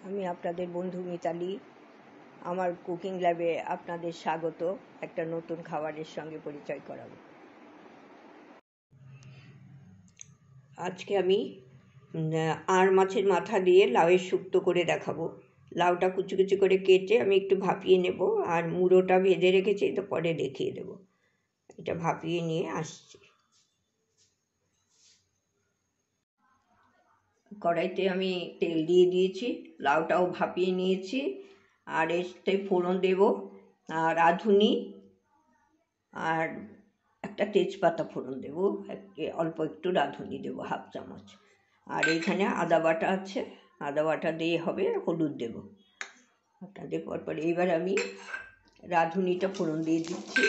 আমি আপনাদের বন্ধু মিতালি। আমার কুকিং ল্যাবে আপনাদের স্বাগত। একটা নতুন খাবারের সঙ্গে পরিচয় করাবো। আজকে আমি আড় মাছের মাথা দিয়ে লাউয়ের শুক্তো করে দেখাবো। লাউটা কুচি কুচি করে কেটে আমি একটু ভাপিয়ে নেব, আর মুড়োটা ভেজে রেখেছি, তো পরে দেখিয়ে দেবো। এটা ভাপিয়ে নিয়ে আসছি। কড়াইতে আমি তেল দিয়ে দিয়েছি, লাউটাও ভাপিয়ে নিয়েছি, আর এতে ফোড়ন দেব আর রাঁধুনি আর একটা তেজপাতা ফোড়ন দেবো, অল্প একটু রাঁধুনি দেবো, হাফ চামচ। আর এইখানে আদা বাটা আছে, আদা বাটা দিয়ে হবে, হলুদ দেবো আপনাদের পরপর। এইবার আমি রাঁধুনিটা ফোড়ন দিয়ে দিচ্ছি।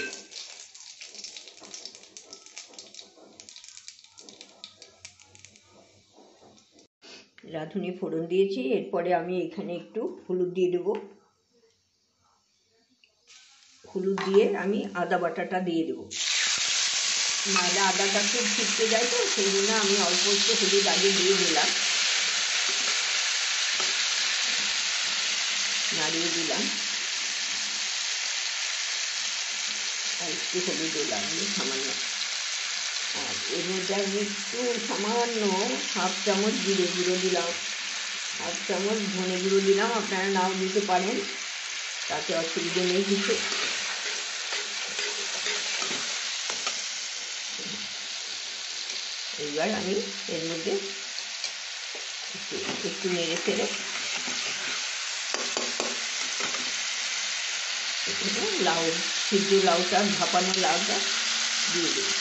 রাঁধুনি ফোড়ন দিয়েছি, এরপরে আমি এখানে একটু হলুদ দিয়ে দেবো। হলুদ দিয়ে আমি আদা বাটাটা দিয়ে দেবো, নাহলে আদাটা খুব ছিটকে যায়, তো সেই জন্য আমি অল্প একটু হলুদ আগে দিয়ে দিলাম, নাড়িয়ে দিলাম। আর একটু হলুদ দিলাম আমি সামান্য, আর এর মধ্যে আমি একটু সামান্য হাফ চামচ জিরে গুঁড়ো দিলাম, হাফ চামচ ধনে গুঁড়ো দিলাম। আপনারা নাও দিতে পারেন, তাতে অসুবিধে নেই কিছু। এইবার আমি এর মধ্যে একটু নেড়ে ফেলে লাউ, সিদ্ধ লাউটা, ভাপানো লাউটা দিয়ে দিই।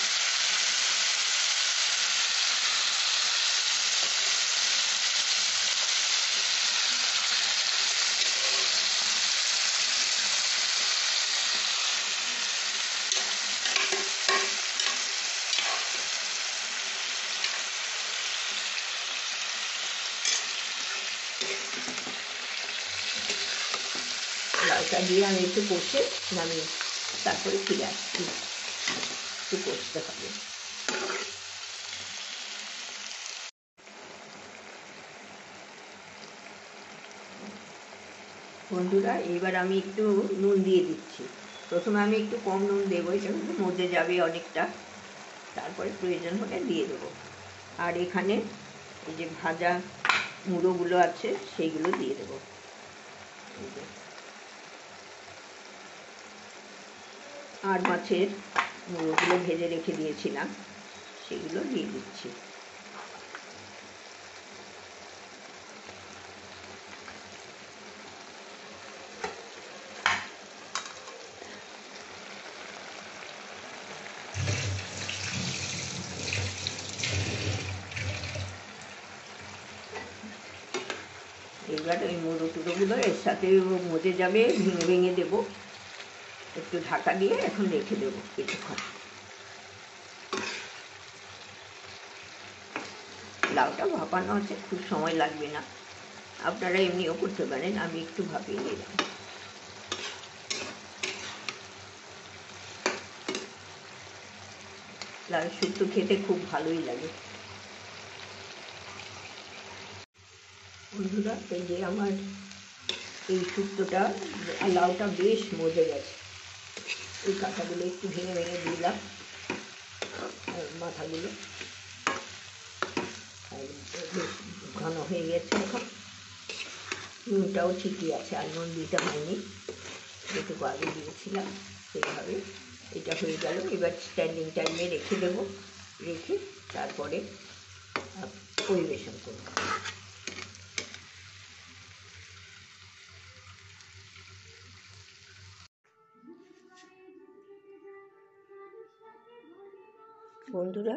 লাউটা দিয়ে আমি একটু কষে নামিয়ে তারপরে ফিরে আসছি। একটু কষতে হবে। বন্ধুরা, এবার আমি একটু নুন দিয়ে দিচ্ছি। প্রথমে আমি একটু কম নুন দেবো, এটা কিন্তু মধ্যে যাবে অনেকটা, তারপরে প্রয়োজন হলে দিয়ে দেবো। আর এখানে এই যে ভাজা মুড়োগুলো আছে সেইগুলো দিয়ে দেবো। আর মাছের মুড়োগুলো ভেজে রেখে দিয়েছিলাম, সেগুলো দিয়ে দিচ্ছি। এবার ওই মুড়ো টুড়োগুলো এর সাথে মজে যাবে, ভেঙে ভেঙে দেবো। একটু ঢাকা দিয়ে এখন রেখে দেবো কিছুক্ষণ। লাউটা ভাপানো আছে, খুব সময় লাগবে না, আপনারা এমনিও করতে পারেন। আমি একটু ভাপিয়ে নিলাম। লাউ শুক্তো খেতে খুব ভালোই লাগে। বন্ধুরা, এই যে আমার এই শুক্তোটা, লাউটা বেশ মজে গেছে। এই কাঁটাগুলো একটু ভেঙে ভেঙে দিলাম, মাথাগুলো বেশ ঘন হয়ে গেছে। এখন নুনটাও ঠিকই আছে, আর নুন দিতে হয়নি, যেটুকু আগে দিয়েছিলাম সেইভাবে। এটা হয়ে গেল। এবার স্ট্যান্ডিং টাইমে রেখে দেবো, রেখে তারপরে পরিবেশন করব। বন্ধুরা,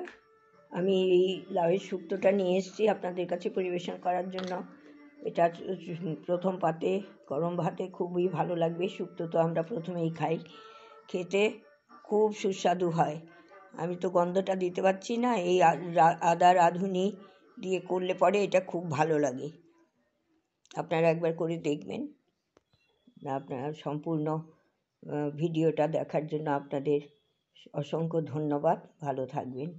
আমি এই লাউয়ের শুক্তোটা নিয়ে এসেছি আপনাদের কাছে পরিবেশন করার জন্য। এটা প্রথম পাতে গরম ভাতে খুবই ভালো লাগবে। শুক্তো তো আমরা প্রথমেই খাই, খেতে খুব সুস্বাদু হয়। আমি তো গন্ধটা দিতে পারছি না, এই আদা রাঁধুনি দিয়ে করলে পরে এটা খুব ভালো লাগে। আপনারা একবার করে দেখবেন। আপনারা সম্পূর্ণ ভিডিওটা দেখার জন্য আপনাদের অসংখ্য ধন্যবাদ। ভালো থাকবেন।